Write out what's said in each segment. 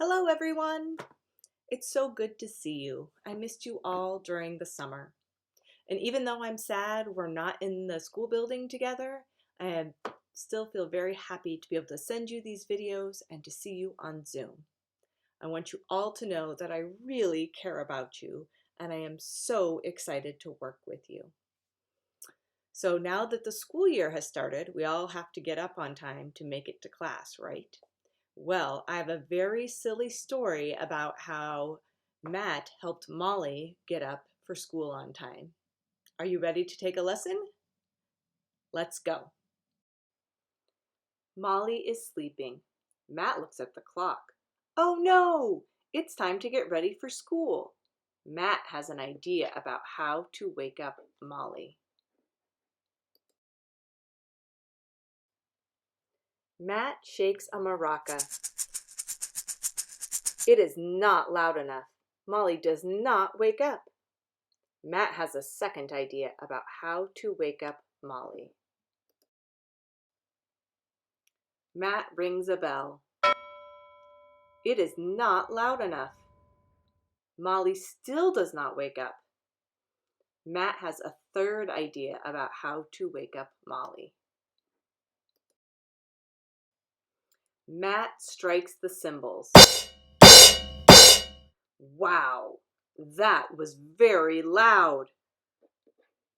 Hello, everyone. It's so good to see you. I missed you all during the summer. And even though I'm sad we're not in the school building together, still feel very happy to be able to send you these videos and to see you on Zoom. I want you all to know that I really care about you and I am so excited to work with you. So now that the school year has started, we all have to get up on time to make it to class, right? Well, I have a very silly story about how Matt helped Molly get up for school on time. Are you ready to take a lesson? Let's go. Molly is sleeping. Matt looks at the clock. Oh no, it's time to get ready for school. Matt has an idea about how to wake up Molly. Matt shakes a maraca. It is not loud enough. Molly does not wake up. Matt has a second idea about how to wake up Molly. Matt rings a bell. It is not loud enough. Molly still does not wake up. Matt has a third idea about how to wake up Molly. Matt strikes the cymbals. Wow, that was very loud.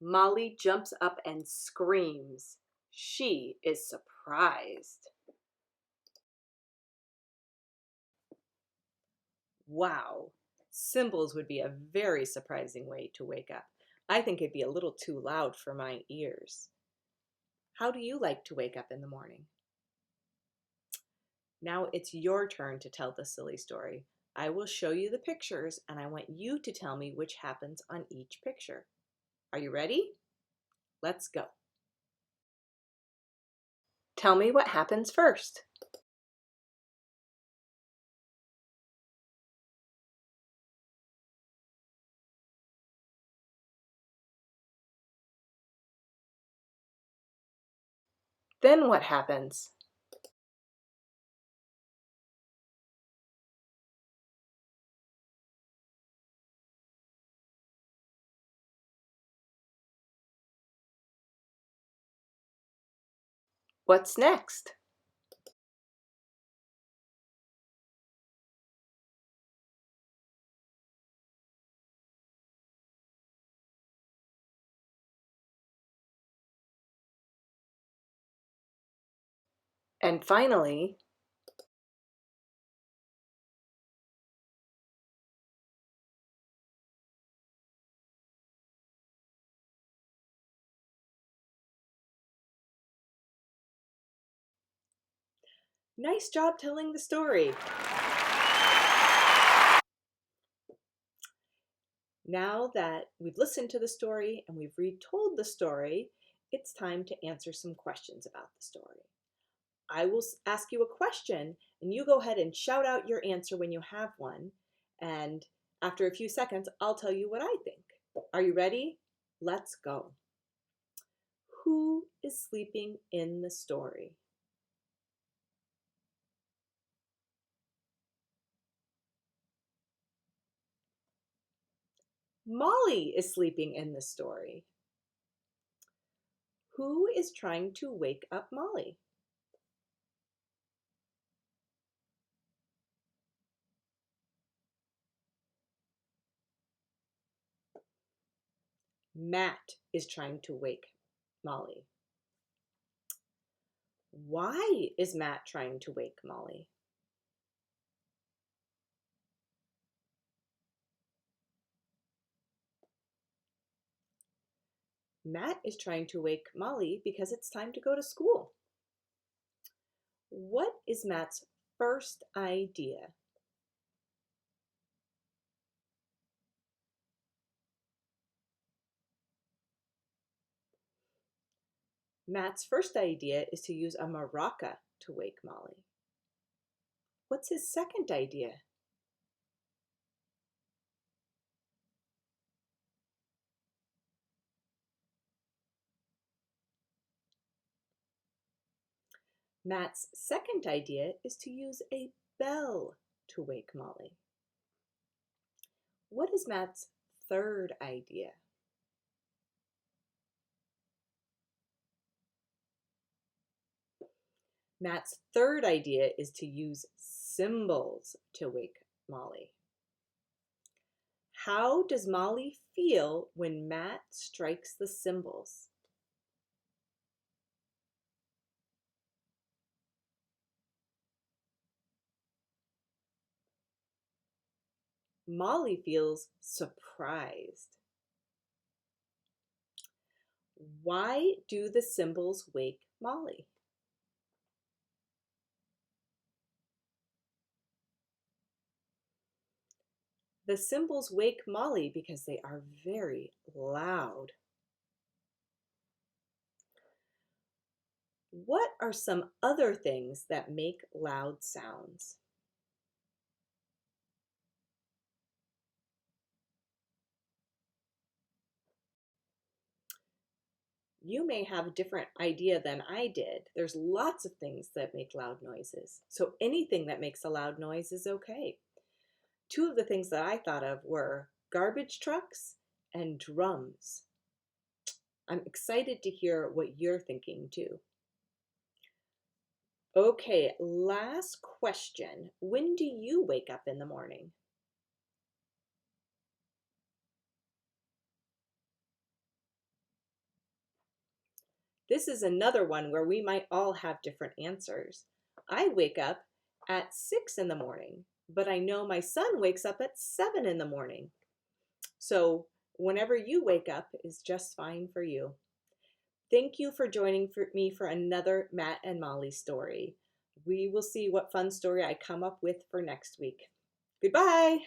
Molly jumps up and screams. She is surprised. Wow, cymbals would be a very surprising way to wake up. I think it'd be a little too loud for my ears. How do you like to wake up in the morning? Now it's your turn to tell the silly story. I will show you the pictures and I want you to tell me which happens on each picture. Are you ready? Let's go. Tell me what happens first. Then what happens? What's next? And finally, nice job telling the story. Now that we've listened to the story and we've retold the story, it's time to answer some questions about the story. I will ask you a question and you go ahead and shout out your answer when you have one. And after a few seconds, I'll tell you what I think. Are you ready? Let's go. Who is sleeping in the story? Molly is sleeping in the story. Who is trying to wake up Molly? Matt is trying to wake Molly. Why is Matt trying to wake Molly? Matt is trying to wake Molly because it's time to go to school. What is Matt's first idea? Matt's first idea is to use a maraca to wake Molly. What's his second idea? Matt's second idea is to use a bell to wake Molly. What is Matt's third idea? Matt's third idea is to use symbols to wake Molly. How does Molly feel when Matt strikes the cymbals? Molly feels surprised. Why do the cymbals wake Molly? The cymbals wake Molly because they are very loud. What are some other things that make loud sounds? You may have a different idea than I did. There's lots of things that make loud noises. So anything that makes a loud noise is okay. Two of the things that I thought of were garbage trucks and drums. I'm excited to hear what you're thinking too. Okay, last question. When do you wake up in the morning? This is another one where we might all have different answers. I wake up at 6 in the morning, but I know my son wakes up at 7 in the morning. So whenever you wake up is just fine for you. Thank you for joining me for another Matt and Molly story. We will see what fun story I come up with for next week. Goodbye.